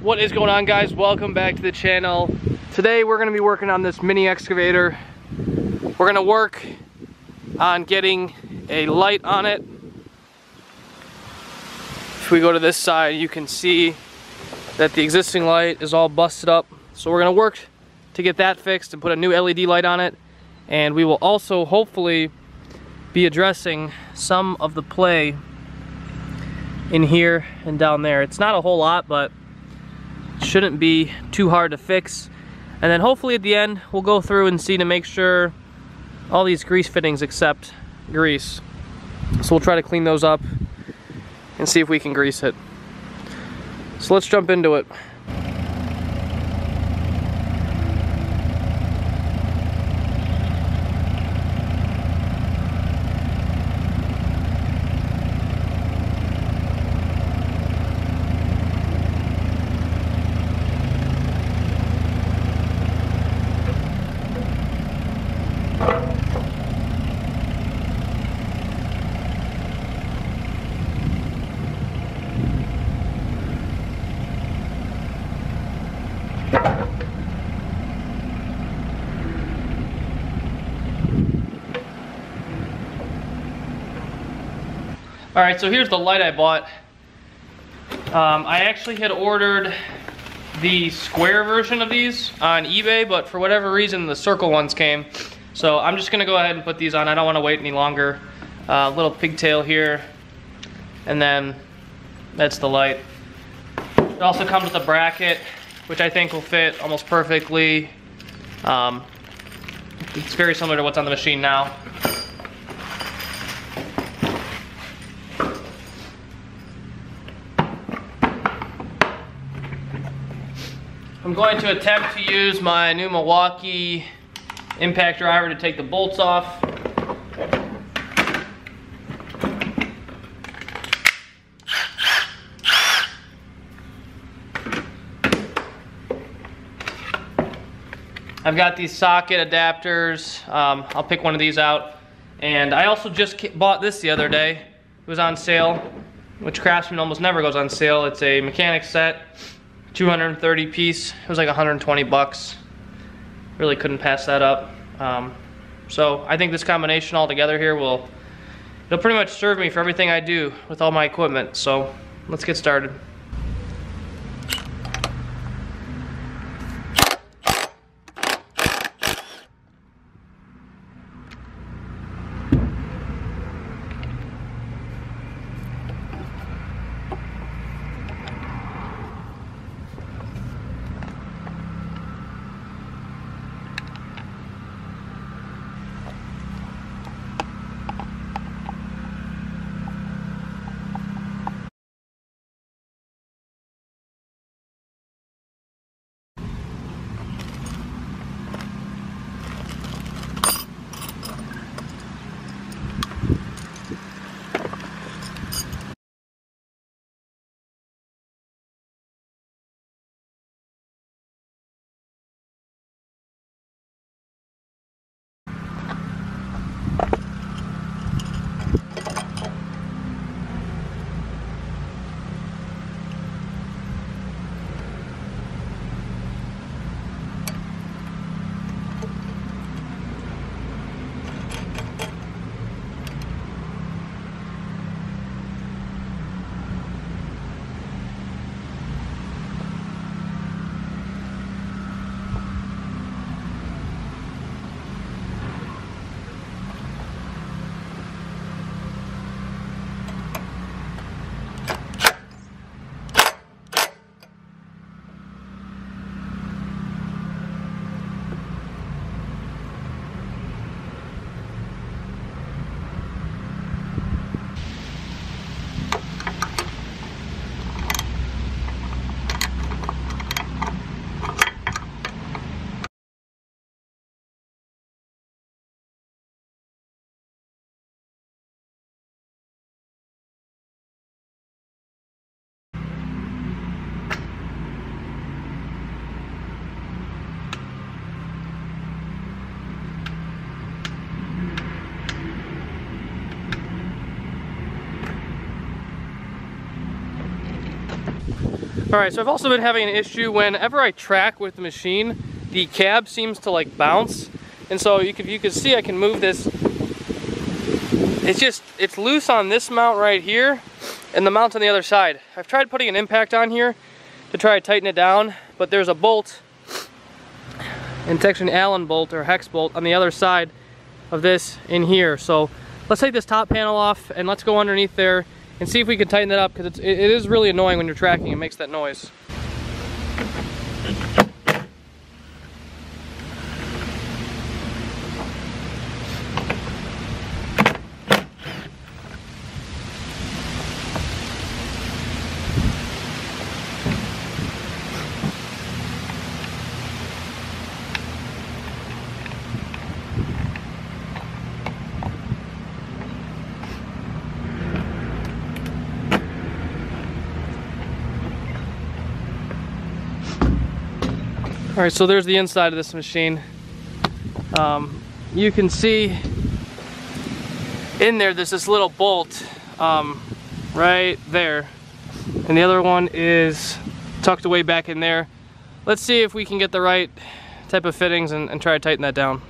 What is going on, guys? Welcome back to the channel. Today we're going to be working on this mini excavator. We're going to work on getting a light on it. If we go to this side, you can see that the existing light is all busted up. So we're going to work to get that fixed and put a new LED light on it. And we will also hopefully be addressing some of the play in here and down there. It's not a whole lot, but it shouldn't be too hard to fix. And then hopefully at the end we'll go through and see to make sure all these grease fittings accept grease. So we'll try to clean those up and see if we can grease it. So let's jump into it. Alright, so here's the light I bought. I actually had ordered the square version of these on eBay, but for whatever reason the circle ones came. So I'm just going to go ahead and put these on. I don't want to wait any longer. Little pigtail here, and then that's the light. It also comes with a bracket, which I think will fit almost perfectly. It's very similar to what's on the machine now. I'm going to attempt to use my new Milwaukee impact driver to take the bolts off. I've got these socket adapters. I'll pick one of these out. And I also just bought this the other day. It was on sale, which Craftsman almost never goes on sale. It's a mechanic set. 230 piece. It was like 120 bucks. Really couldn't pass that up. So I think this combination all together here it'll pretty much serve me for everything I do with all my equipment. So let's get started. Alright, so I've also been having an issue whenever I track with the machine, the cab seems to like bounce. And so you can see I can move this. It's loose on this mount right here and the mount on the other side. I've tried putting an impact on here to try to tighten it down, but there's a bolt, and it's actually an Allen bolt or hex bolt on the other side of this in here. So let's take this top panel off and let's go underneath there and see if we can tighten that up, because it is really annoying when you're tracking. It makes that noise. Alright, so there's the inside of this machine. You can see in there's this little bolt right there. And the other one is tucked away back in there. Let's see if we can get the right type of fittings and try to tighten that down.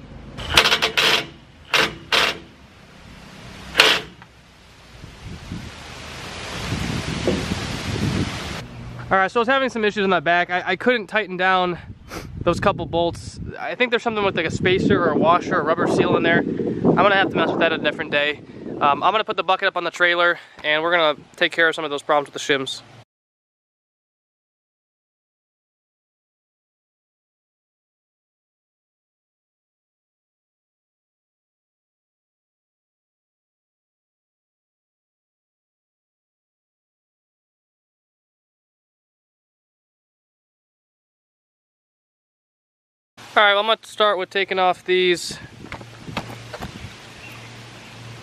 Alright, so I was having some issues in my back. I couldn't tighten down those couple bolts. I think there's something with like a spacer or a washer or a rubber seal in there. I'm gonna have to mess with that a different day. I'm gonna put the bucket up on the trailer and we're gonna take care of some of those problems with the shims. Alright, well, I'm going to start with taking off these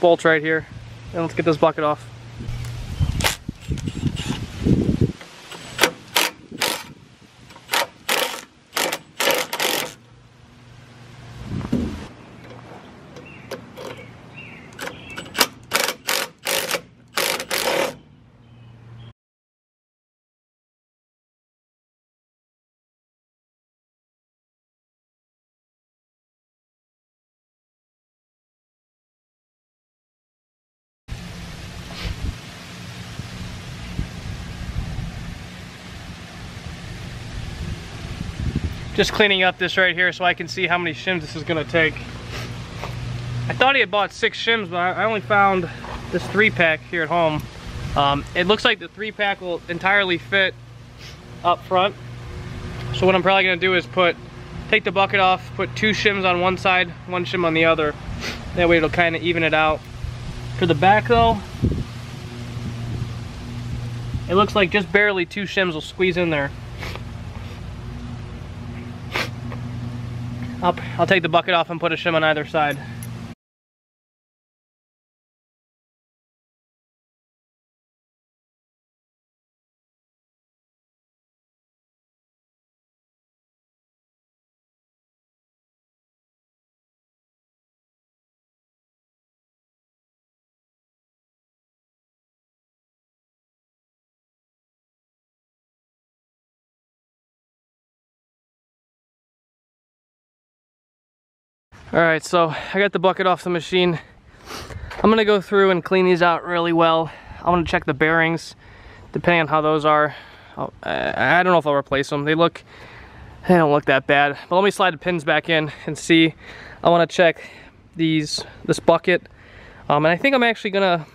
bolts right here. And let's get this bucket off. Just cleaning up this right here so I can see how many shims this is gonna take. I thought he had bought 6 shims, but I only found this 3-pack here at home. It looks like the 3-pack will entirely fit up front. So what I'm probably gonna do is take the bucket off, put 2 shims on one side, 1 shim on the other. That way it'll kind of even it out. For the back though, it looks like just barely 2 shims will squeeze in there. I'll take the bucket off and put a shim on either side. Alright, so I got the bucket off the machine. I'm gonna go through and clean these out really well. I'm gonna check the bearings, depending on how those are. I don't know if I'll replace them. They don't look that bad. But let me slide the pins back in and see. I wanna check this bucket. And I think I'm actually gonna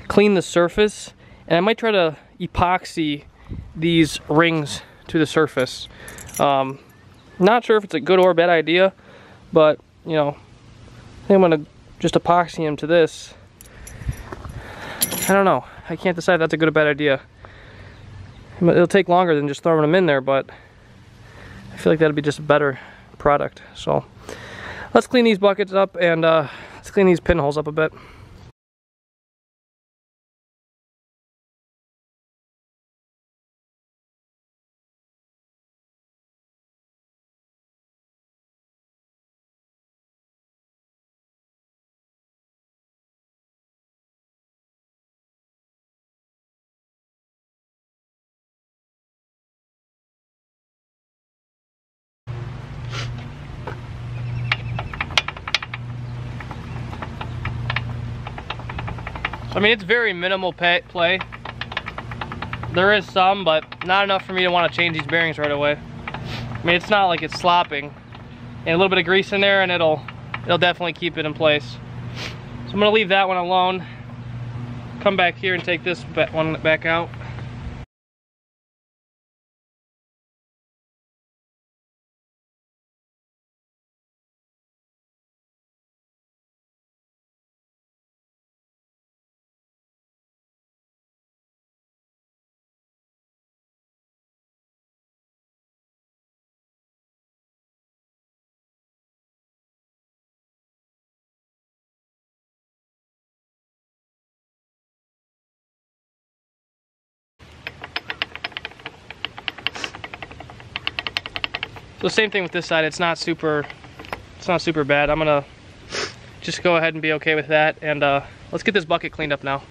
clean the surface, and I might try to epoxy these rings to the surface. Not sure if it's a good or a bad idea, but you know, I think I'm gonna just epoxy them to this. I don't know. I can't decide if that's a good or bad idea. It'll take longer than just throwing them in there, but I feel like that'd be just a better product. So let's clean these buckets up and let's clean these pinholes up a bit. I mean, it's very minimal play. There is some, but not enough for me to want to change these bearings right away. I mean, it's not like it's slopping. And a little bit of grease in there and it'll definitely keep it in place. So I'm gonna leave that one alone. Come back here and take this one back out. So same thing with this side, it's not super bad. I'm gonna just go ahead and be okay with that, and let's get this bucket cleaned up now.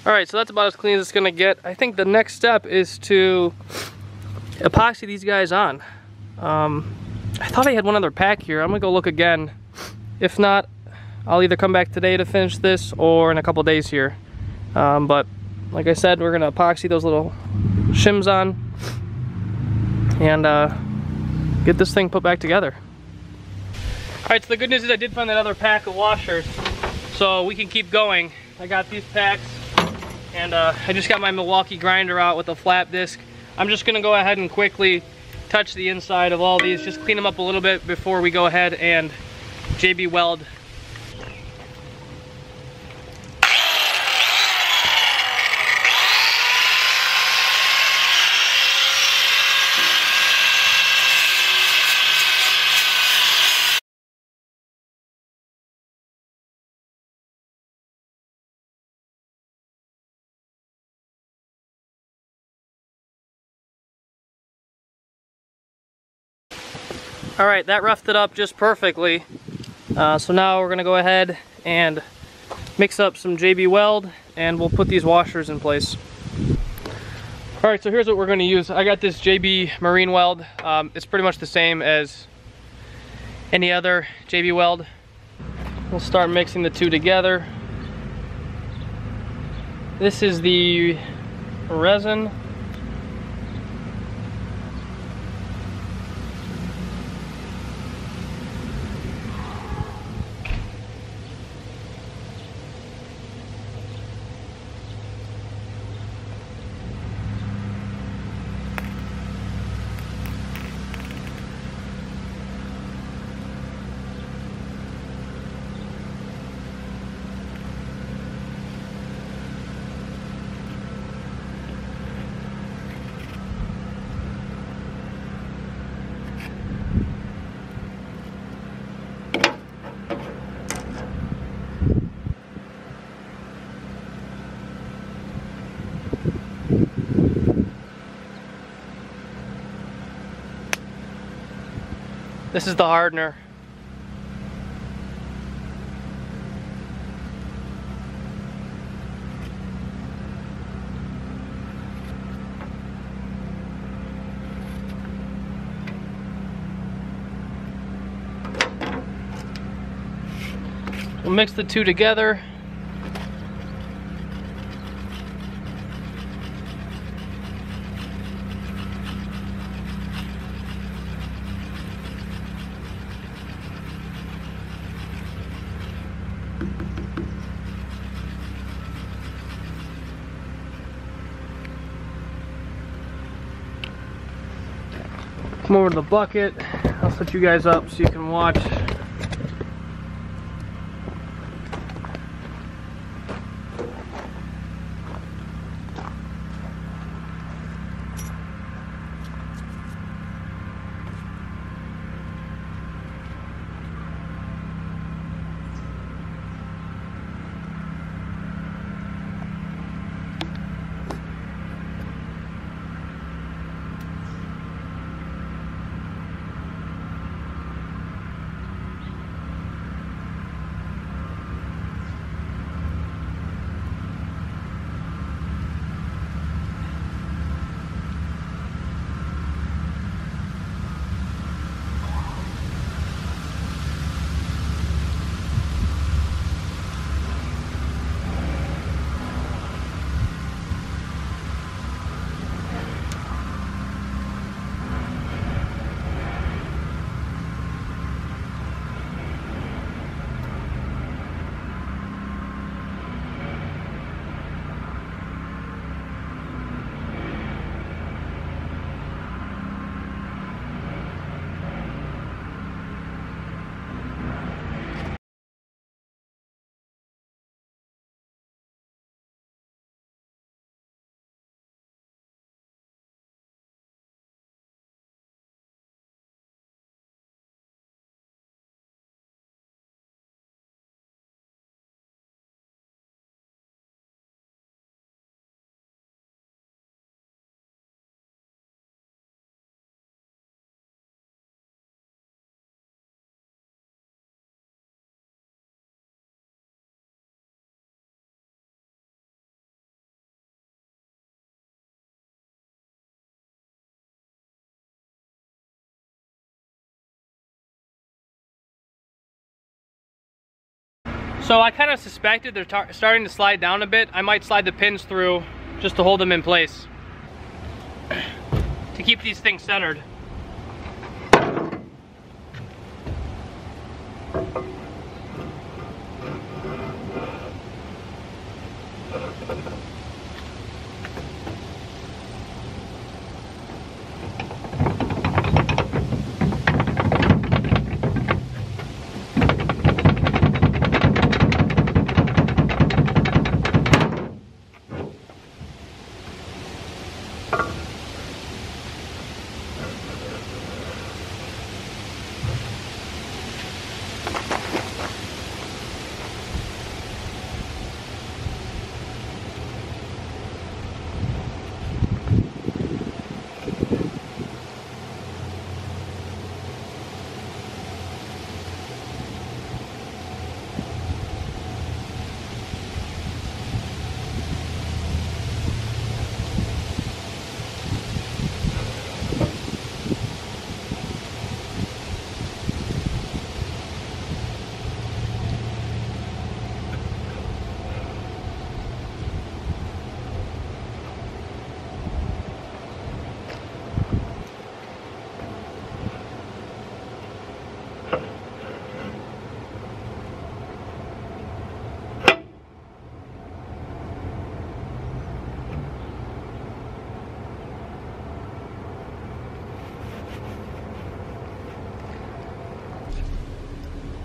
Alright, so that's about as clean as it's gonna get. I think the next step is to epoxy these guys on. I thought I had one other pack here. I'm gonna go look again. If not, I'll either come back today to finish this or in a couple days here. But like I said, we're gonna epoxy those little shims on and get this thing put back together. Alright, so the good news is I did find that other pack of washers, so we can keep going. I got these packs. And I just got my Milwaukee grinder out with a flat disc. I'm just gonna go ahead and quickly touch the inside of all these, just clean them up a little bit before we go ahead and JB weld. Alright, that roughed it up just perfectly. So now we're gonna go ahead and mix up some JB weld and we'll put these washers in place. Alright, so here's what we're gonna use. I got this JB marine weld. It's pretty much the same as any other JB weld. We'll start mixing the two together. This is the resin. This is the hardener. We'll mix the two together. Come over to the bucket. I'll set you guys up so you can watch. So I kind of suspected they're starting to slide down a bit. I might slide the pins through just to hold them in place to keep these things centered.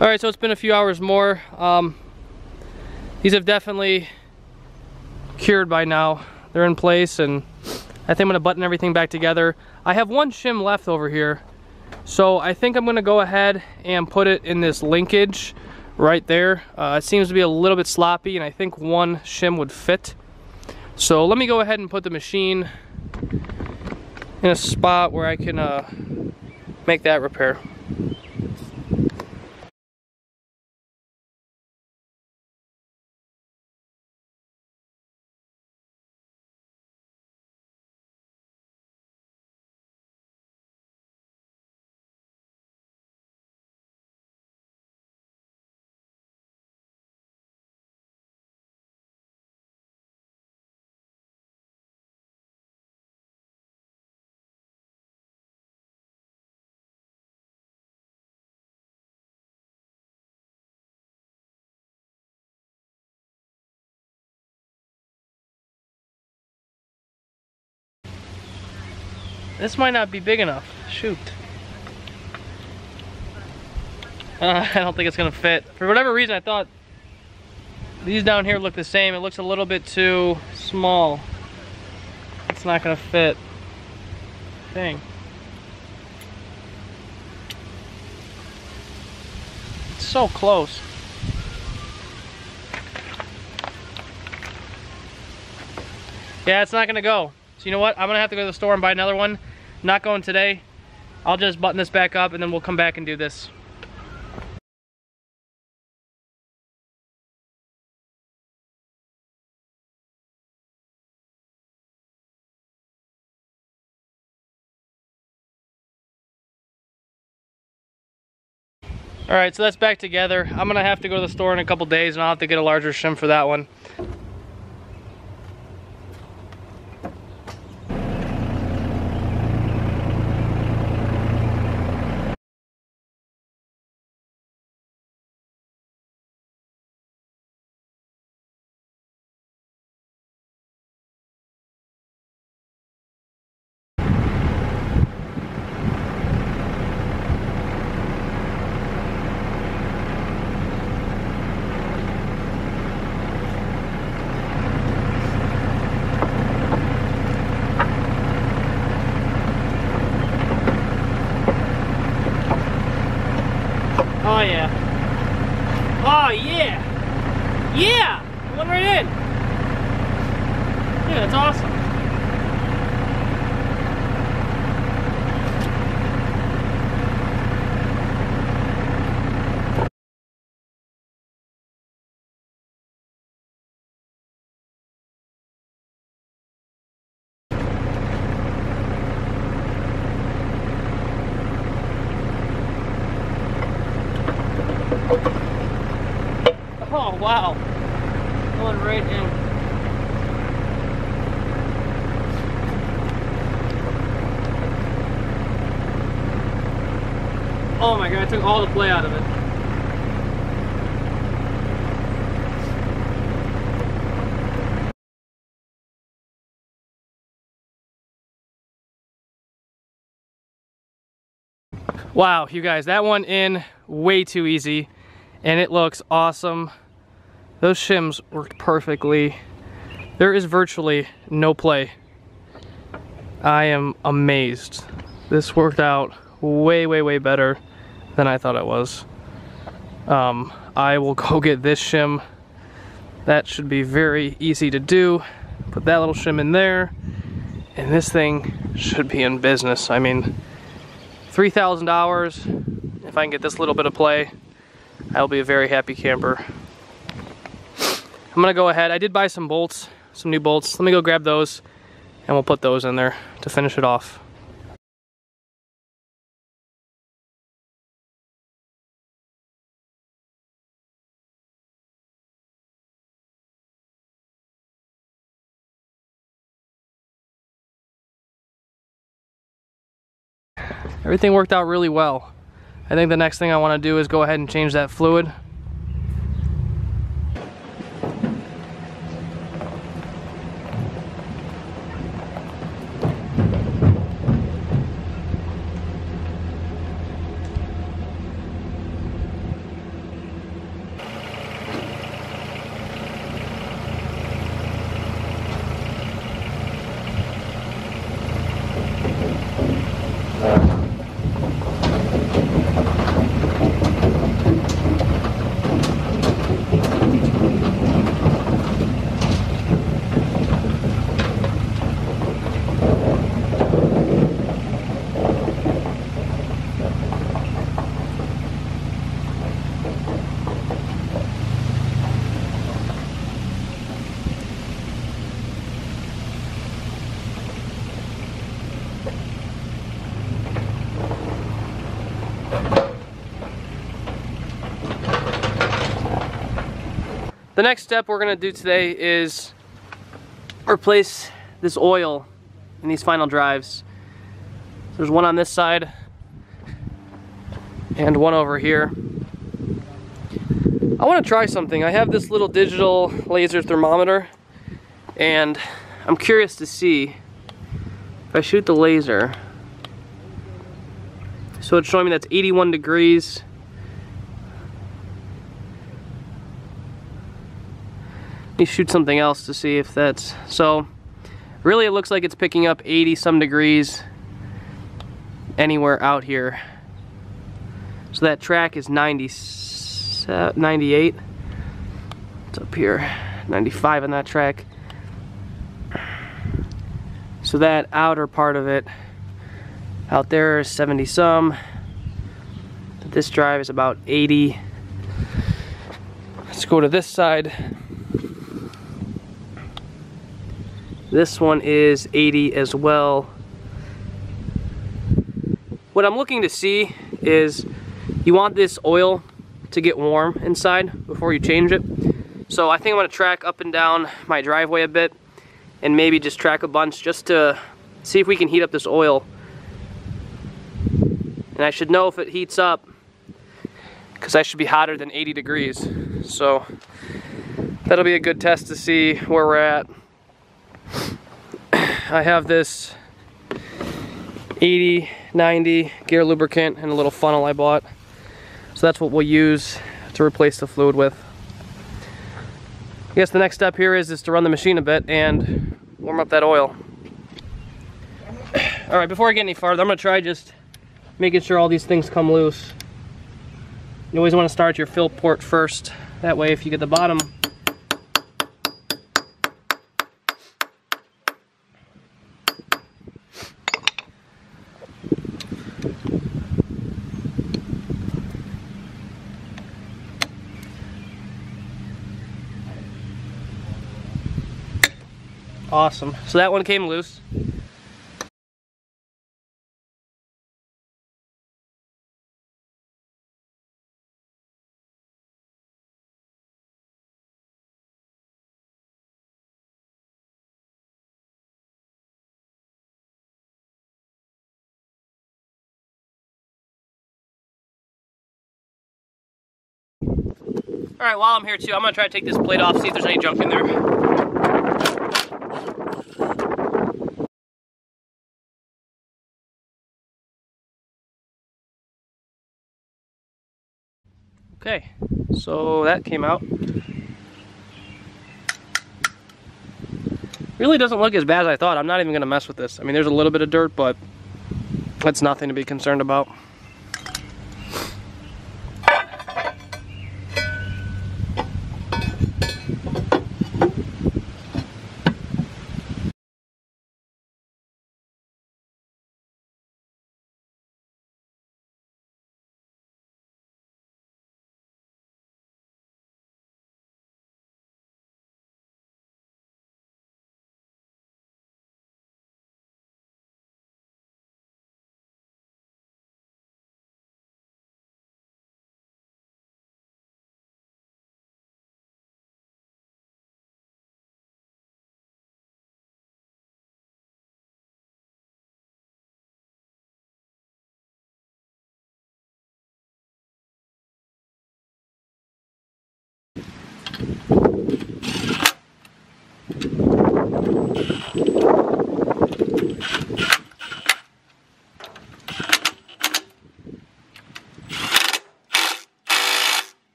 All right, so it's been a few hours more. These have definitely cured by now. They're in place, and I think I'm gonna button everything back together. I have one shim left over here, so I think I'm gonna go ahead and put it in this linkage right there. It seems to be a little bit sloppy, and I think one shim would fit. So let me go ahead and put the machine in a spot where I can make that repair. This might not be big enough. Shoot. I don't think it's gonna fit. For whatever reason, I thought these down here look the same. It looks a little bit too small. It's not gonna fit. Dang. It's so close. Yeah, it's not gonna go. So you know what? I'm gonna have to go to the store and buy another one. Not going today. I'll just button this back up and then we'll come back and do this. All right, so that's back together. I'm gonna have to go to the store in a couple days and I'll have to get a larger shim for that one. Oh yeah. Oh yeah. Yeah! It went right in. Yeah, that's awesome. Oh wow. Going right in. Oh my god, I took all the play out of it. Wow, you guys, that went in way too easy, and it looks awesome. Those shims worked perfectly. There is virtually no play. I am amazed. This worked out way, way, way better than I thought it was. I will go get this shim. That should be very easy to do. Put that little shim in there, and this thing should be in business. I mean, $3,000, if I can get this little bit of play, I'll be a very happy camper. I'm gonna go ahead, I did buy some bolts, some new bolts. Let me go grab those, and we'll put those in there to finish it off. Everything worked out really well. I think the next thing I want to do is go ahead and change that fluid. The next step we're gonna do today is replace this oil in these final drives. There's one on this side and one over here. I want to try something. I have this little digital laser thermometer, and I'm curious to see if I shoot the laser. So it's showing me that's 81 degrees. Let me shoot something else to see if that's, so really it looks like it's picking up 80 some degrees anywhere out here. So that track is 98. It's up here, 95 on that track. So that outer part of it out there is 70 some. This drive is about 80. Let's go to this side. This one is 80 as well. What I'm looking to see is you want this oil to get warm inside before you change it. So I think I'm gonna track up and down my driveway a bit and maybe just track a bunch just to see if we can heat up this oil. And I should know if it heats up because I should be hotter than 80 degrees. So that'll be a good test to see where we're at. I have this 80-90 gear lubricant and a little funnel I bought. So that's what we'll use to replace the fluid with. I guess the next step here is to run the machine a bit and warm up that oil. Alright, before I get any farther, I'm going to try just making sure all these things come loose. You always want to start your fill port first. That way if you get the bottom awesome. So that one came loose. All right, while I'm here too, I'm gonna try to take this plate off, see if there's any junk in there. Okay, so that came out. Really doesn't look as bad as I thought. I'm not even gonna mess with this. I mean, there's a little bit of dirt, but that's nothing to be concerned about.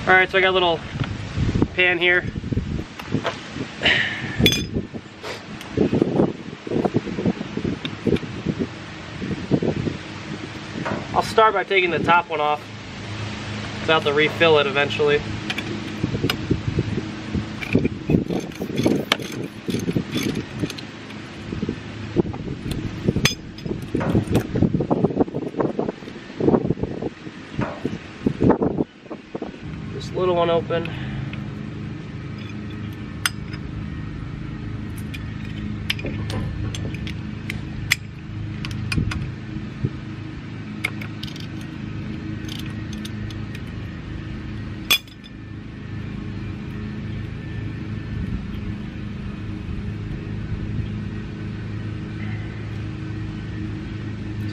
All right, so I got a little pan here. I'll start by taking the top one off, so I'll have to refill it eventually. This little one open.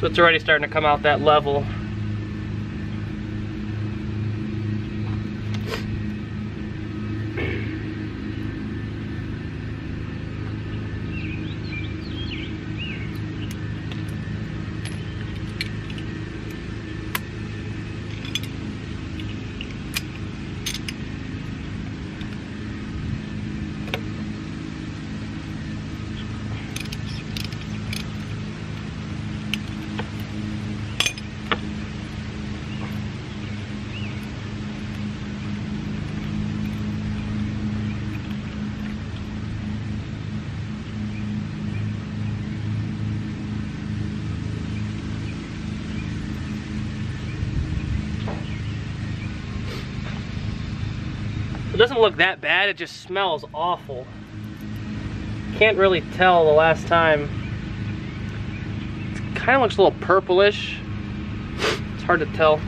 So it's already starting to come out that level. It doesn't look that bad, it just smells awful. Can't really tell the last time. It kind of looks a little purplish. It's hard to tell.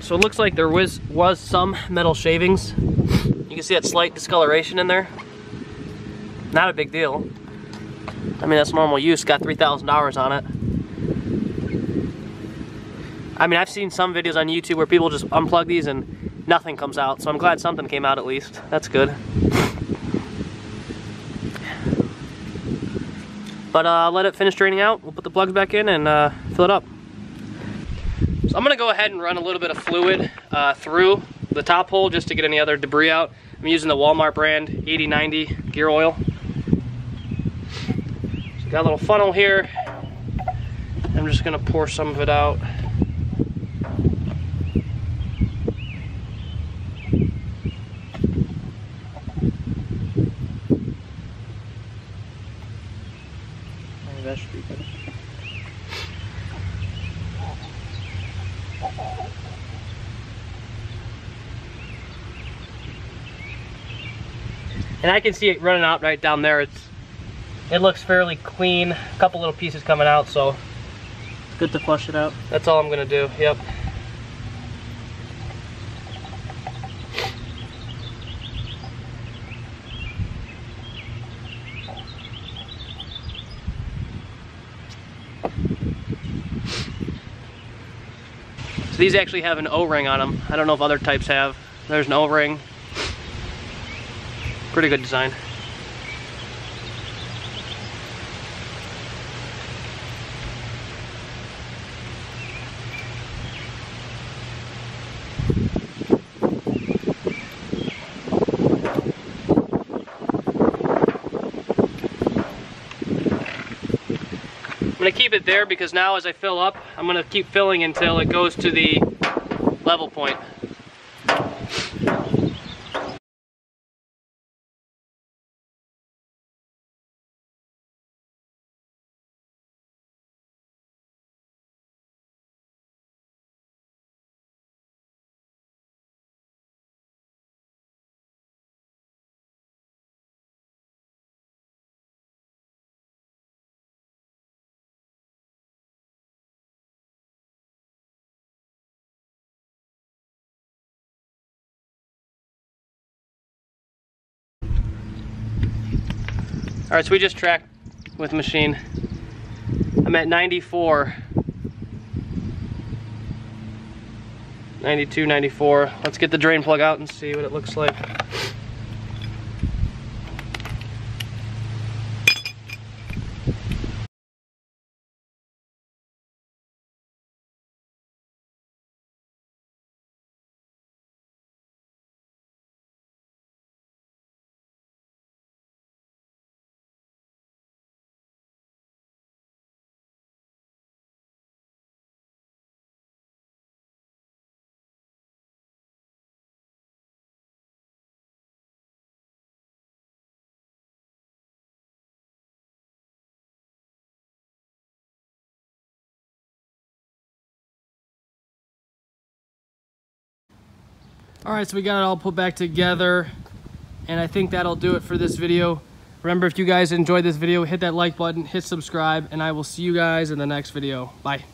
So it looks like there was some metal shavings. You can see that slight discoloration in there. Not a big deal. I mean, that's normal use. Got $3,000 on it. I mean, I've seen some videos on YouTube where people just unplug these and nothing comes out. So I'm glad something came out at least. That's good. But I'll let it finish draining out. We'll put the plugs back in and fill it up. So I'm gonna go ahead and run a little bit of fluid through the top hole just to get any other debris out. I'm using the Walmart brand 8090 gear oil. So got a little funnel here. I'm just gonna pour some of it out. That should be good. And I can see it running out right down there. It looks fairly clean. A couple little pieces coming out, so it's good to flush it out. That's all I'm gonna do. Yep. So these actually have an O-ring on them. I don't know if other types have. There's an O-ring. Pretty good design. I'm gonna keep it there because now as I fill up, I'm gonna keep filling until it goes to the level point. All right, so we just tracked with the machine. I'm at 94, 92, 94. Let's get the drain plug out and see what it looks like. All right, so we got it all put back together, and I think that'll do it for this video. Remember, if you guys enjoyed this video, hit that like button, hit subscribe, and I will see you guys in the next video. Bye.